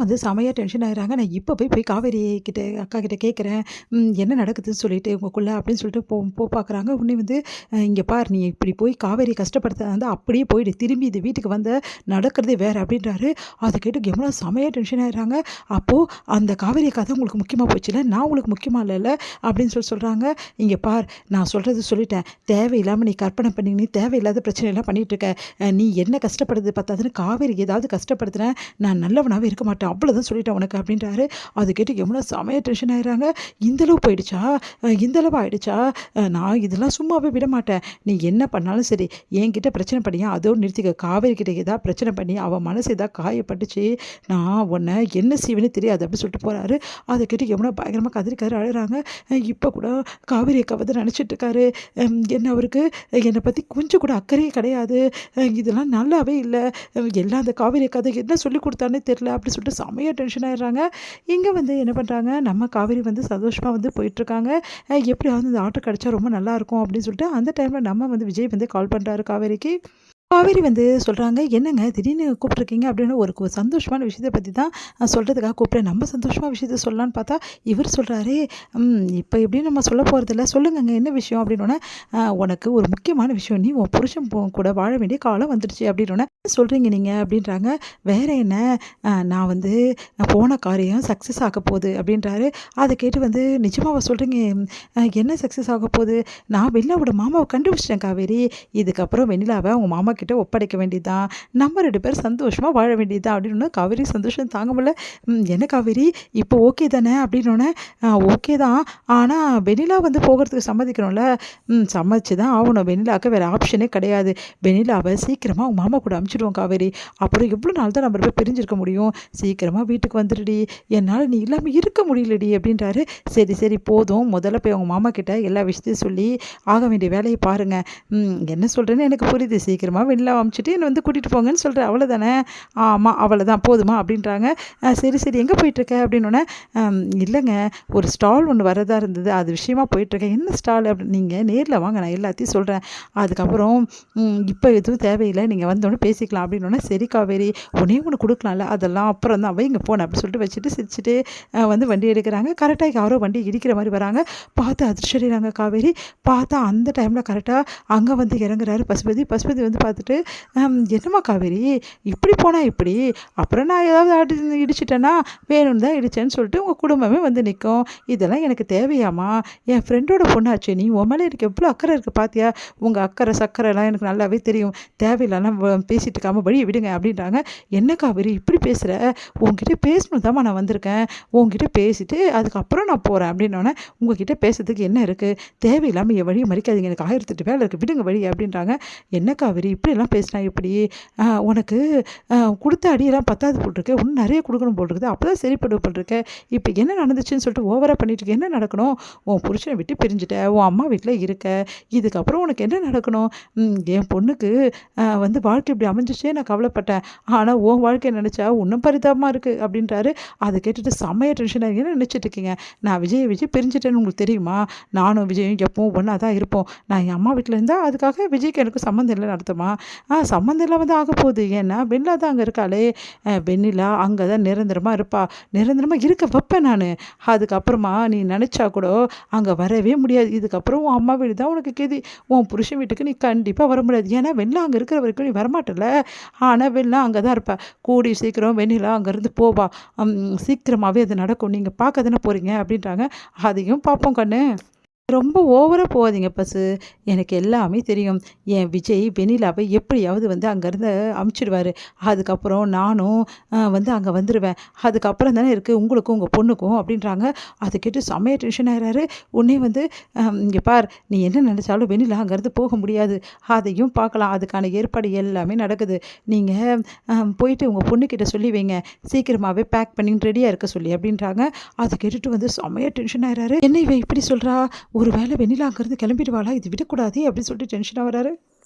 வந்து செமையா டென்ஷன் ஆயிடுறாங்க. நான் இப்போ போய் காவேரி கிட்ட அக்கா கிட்ட கேட்குறேன். என்ன நடக்குதுன்னு சொல்லிட்டு உங்களுக்குள்ள அப்படின்னு சொல்லிட்டு பார்க்குறாங்க. உடனே வந்து இங்கே பார் நீ இப்படி போய் காவேரி கஷ்டப்படுத்த வந்து அப்படியே போயிடு. திரும்பி இது வீட்டுக்கு வந்த நடக்கிறதே வேறு அப்படின்றாரு. அதை கேட்டு யமுனா செமையா டென்ஷன் ஆயிடுறாங்க. அப்போது அந்த காவேரி அக்கா தான் உங்களுக்கு முக்கியமாக போச்சுல, நான் உங்களுக்கு முக்கியமாக இல்லைல்ல அப்படின்னு சொல்கிறாங்க. இங்கே பார் நான் சொல்கிறது சொல்லிட்டேன். தேவையில்லாமல் நீ கற்பனை பண்ணி நீ தேவையில்லாத பிரச்சனையெல்லாம் பண்ணிகிட்ருக்க. நீ என்ன கஷ்டப்படுறது பார்த்தாதுன்னு காவேரி ஏதாவது கஷ்டப்படுத்துனேன் நான் நல்லவனாகவே இருக்க மாட்டேன், அவ்வளோதான் சொல்லிட்டேன் உனக்கு அப்படின்றாரு. அது கேட்டு யமுனா செமையா டென்ஷன் ஆயிடுறாங்க. இந்தளவு போயிடுச்சா, இந்தளவு ஆயிடுச்சா, நான் இதெல்லாம் சும்மாவே விட மாட்டேன். நீ என்ன பண்ணாலும் சரி என்கிட்ட பிரச்சனை பண்ணியா அதோடு நிறுத்திக்க. காவேரி கிட்ட ஏதாவது பிரச்சனை பண்ணி அவன் மனசு ஏதாவது காயப்பட்டுச்சு நான் உன்னை என்ன செய்வேன்னு தெரியாது அப்படின்னு சொல்லிட்டு போகிறாரு. அதை கேட்டு யமுனா பயங்கரமாக கதறிக்காரு, அழுகிறாங்க. இப்போ கூட காவேரி அக்கா வந்து நினச்சிட்டு இருக்காரு, என்ன அவருக்கு என்னை பற்றி கொஞ்சம் கூட அக்கறையே கிடையாது, இதெல்லாம் நல்லாவே இல்லை, எல்லாம் அந்த காவேரி அக்கா தான் என்ன சொல்லி கொடுத்தானே தெரில அப்படின்னு சொல்லிட்டு செமையாக டென்ஷன் ஆகிடுறாங்க. இங்கே வந்து என்ன பண்ணுறாங்க, நம்ம காவேரி வந்து சந்தோஷமாக வந்து போயிட்டுருக்காங்க. எப்படியாவது இந்த ஆட்டோ கிடச்சா ரொம்ப நல்லாயிருக்கும் அப்படின்னு சொல்லிட்டு அந்த டைமில் நம்ம வந்து விஜய் வந்து கால் பண்ணுறாரு காவேரிக்கு. காவேரி வந்து சொல்கிறாங்க, என்னங்க திடீர்னு கூப்பிட்ருக்கீங்க அப்படின்னு ஒரு சந்தோஷமான விஷயத்தை பற்றி தான் சொல்கிறதுக்காக கூப்பிட்றேன். நம்ம சந்தோஷமாக விஷயத்த சொல்லலான்னு பார்த்தா இவர் சொல்கிறாரு, இப்போ எப்படின்னு நம்ம சொல்ல போகிறதில்ல, சொல்லுங்கங்க என்ன விஷயம் அப்படின்னோடனே, உனக்கு ஒரு முக்கியமான விஷயம், நீ உன் புருஷன் கூட வாழ வேண்டிய காலம் வந்துடுச்சு அப்படின்னோடனே சொல்கிறீங்க நீங்கள் அப்படின்றாங்க. வேறு என்ன, நான் வந்து போன காரியம் சக்ஸஸ் ஆக போகுது அப்படின்றாரு. அதை கேட்டு வந்து நிஜமாக சொல்கிறீங்க, என்ன சக்ஸஸ் ஆக போகுது, நான் வெண்ணிலாவோட மாமாவை கண்டுபிடிச்சிட்டேன் காவேரி, இதுக்கப்புறம் வெண்ணிலாவை அவங்க மாமா கிட்ட ஒப்படைக்க வேண்டியதுதான், நம்ம 2 பேரும் சந்தோஷமாக வாழ வேண்டியதுதான் அப்படின்னு காவேரி சந்தோஷம் தாங்க முடியல. என்ன காவேரி இப்போ ஓகே தானே அப்படின்னோடனே, ஓகே தான், ஆனால் வெண்ணிலா வந்து போகிறதுக்கு சம்மதிக்கணும்ல, சம்மதிச்சு தான் ஆகணும், வெண்ணிலாவுக்கு வேறு ஆப்ஷனே கிடையாது, வெண்ணிலாவை சீக்கிரமாக அவங்க மாமா கூட அனுப்பிச்சிடுவோம் காவேரி, அப்புறம் எவ்வளோ நாள் தான் நம்ம போய் பிரிஞ்சிருக்க முடியும், சீக்கிரமாக வீட்டுக்கு வந்துடுடி, என்னால் நீ இல்லாமல் இருக்க முடியலடி அப்படின்றாரு. சரி சரி போதும், முதல்ல போய் அவங்க மாமா கிட்ட எல்லா விஷயத்தையும் சொல்லி ஆக வேண்டிய வேலையை பாருங்கள், என்ன சொல்கிறேன்னு எனக்கு புரியுது, சீக்கிரமாக வெளில அமுச்சிட்டு என்னை வந்து கூட்டிகிட்டு போங்கன்னு சொல்கிறேன், அவ்வளோதானே, ஆமாம் அவ்வளோதான் போதுமா அப்படின்றாங்க. சரி சரி எங்கே போயிட்டுருக்க அப்படின்னோடனே, இல்லைங்க ஒரு ஸ்டால் ஒன்று வரதா இருந்தது, அது விஷயமா போயிட்டுருக்கேன், என்ன ஸ்டால் அப்படின்னு, நீங்கள் நேரில் வாங்க நான் எல்லாத்தையும் சொல்கிறேன், அதுக்கப்புறம் இப்போ எதுவும் தேவையில்லை, நீங்கள் வந்தோடனே பேசிக்கலாம் அப்படின்னோடனே, சரி காவேரி ஒன்றே ஒன்று கொடுக்கலாம்ல, அதெல்லாம் அப்புறம் தான் வைங்க போனேன் அப்படின்னு சொல்லிட்டு வச்சுட்டு சிரிச்சுட்டு வந்து வண்டி எடுக்கிறாங்க. கரெக்டாக யாரோ வண்டி இடிக்கிற மாதிரி வராங்க, பார்த்து அதிர்ஷ்டறாங்க காவேரி. பார்த்தா அந்த டைமில் கரெக்டாக அங்கே வந்து இறங்குறாரு பசுபதி. பசுபதி வந்து பார்த்துட்டு, என்னம்மா காவேரி இப்படி போனால் இப்படி, அப்புறம் நான் ஏதாவது இடிச்சிட்டேன்னா வேணும்னு தான் இடிச்சேன்னு சொல்லிட்டு உங்கள் குடும்பமே வந்து நிற்கும், இதெல்லாம் எனக்கு தேவையாம்மா, என் ஃப்ரெண்டோட பொண்ணாச்சு, நீ உன் மேலே எனக்கு எவ்வளோ அக்கறை இருக்குது பார்த்தியா, உங்கள் அக்கறை சக்கரைலாம் எனக்கு நல்லாவே தெரியும், தேவையில்லாம் பேசிட்டு இருக்காமல் வழியை விடுங்க அப்படின்றாங்க. என்ன காவேரி இப்படி பேசுகிற, உங்ககிட்ட பேசணும் தாம்மா நான் வந்திருக்கேன், உங்ககிட்ட பேசிட்டு அதுக்கப்புறம் நான் போகிறேன் அப்படின்னோடனே, உங்ககிட்ட பேசுறதுக்கு என்ன இருக்குது, தேவையில்லாமல் என் வழியை மறிக்காதீங்க, எனக்கு 1008 வேலை இருக்குது, விடுங்க வழி அப்படின்றாங்க. என்ன காவேரி இப்படியெல்லாம் பேசினா எப்படி, உனக்கு கொடுத்த அடியெல்லாம் பத்தாது போட்டிருக்கு, இன்னும் நிறைய கொடுக்கணும் போட்டிருக்குது, அப்போ தான் சரிப்படு போட்டிருக்க, இப்போ என்ன நடந்துச்சுன்னு சொல்லிட்டு ஓவராக பண்ணிட்டு இருக்க, என்ன நடக்கணும், உன் புருஷனை விட்டு பிரிஞ்சுட்ட, உன் அம்மா வீட்டில் இருக்க, இதுக்கப்புறம் உனக்கு என்ன நடக்கணும், என் பொண்ணுக்கு வந்து வாழ்க்கை இப்படி அமைஞ்சிச்சே நான் கவலைப்பட்டேன், ஆனால் உன் வாழ்க்கையை நினச்சா இன்னும் பரிதாபமாக இருக்குது அப்படின்றாரு. அதை கேட்டுட்டு செம்மைய டென்ஷனாக என்ன நினச்சிட்டு இருக்கீங்க, நான் விஜய் பிரிஞ்சுட்டேன்னு உங்களுக்கு தெரியுமா, நானும் விஜயும் எப்பவும் ஒன்றா தான் இருப்போம், நான் என் அம்மா வீட்டில் இருந்தால் அதுக்காக விஜய்க்கு எனக்கு சம்மந்தம் இல்லை நடத்துமா, சம்மந்தம் இல்லாமல் தான் ஆக போகுது, ஏன்னா வெண்ணிலா தான் அங்கே இருக்காளே, வெண்ணிலா அங்கே தான் நிரந்தரமாக இருப்பா, நிரந்தரமாக இருக்க வைப்பேன் நான், அதுக்கப்புறமா நீ நினச்சா கூட அங்கே வரவே முடியாது, இதுக்கப்புறம் உன் அம்மா வீடு தான் உனக்கு கெதி, உன் புருஷன் வீட்டுக்கு நீ கண்டிப்பாக வர முடியாது, ஏன்னா வெண்ணிலா அங்கே இருக்கிற வரைக்கும் நீ வரமாட்டல, ஆனால் வெண்ணிலா அங்கே தான் இருப்பா, கூடி சீக்கிரம் வெண்ணிலா அங்கேருந்து போவா, சீக்கிரமாகவே அது நடக்கும், நீங்கள் பார்க்க தானே போகிறீங்க அப்படின்றாங்க. அதையும் பார்ப்போம் கண்ணு, ரொம்ப ஓவராக போகாதீங்க பசு, எனக்கு எல்லாமே தெரியும், என் விஜய் வெண்ணிலாவை எப்படியாவது வந்து அங்கேருந்து அமுச்சிடுவார், அதுக்கப்புறம் நானும் வந்து அங்கே வந்துடுவேன், அதுக்கப்புறம் தானே இருக்குது உங்களுக்கும் உங்கள் பொண்ணுக்கும் அப்படின்றாங்க. அதை கேட்டு செம்மையாக டென்ஷன் ஆகிறாரு. உடனே வந்து இங்கே பார், நீ என்ன நினச்சாலும் வெண்ணிலா அங்கேருந்து போக முடியாது, அதையும் பார்க்கலாம், அதுக்கான ஏற்பாடு எல்லாமே நடக்குது, நீங்கள் போயிட்டு உங்கள் பொண்ணுக்கிட்ட சொல்லி வைங்க, சீக்கிரமாகவே பேக் பண்ணி ரெடியாக இருக்க சொல்லி அப்படின்றாங்க. அதை கேட்டுட்டு வந்து செம்மையாக டென்ஷன் ஆகிறாரு. என்ன இவன் இப்படி சொல்கிறா, ஒரு வேளை வெண்ணிலா அங்கேருந்து கிளம்பிடுவாளா, இது விடக்கூடாது அப்படின்னு சொல்லிட்டு டென்ஷனாக வராரு.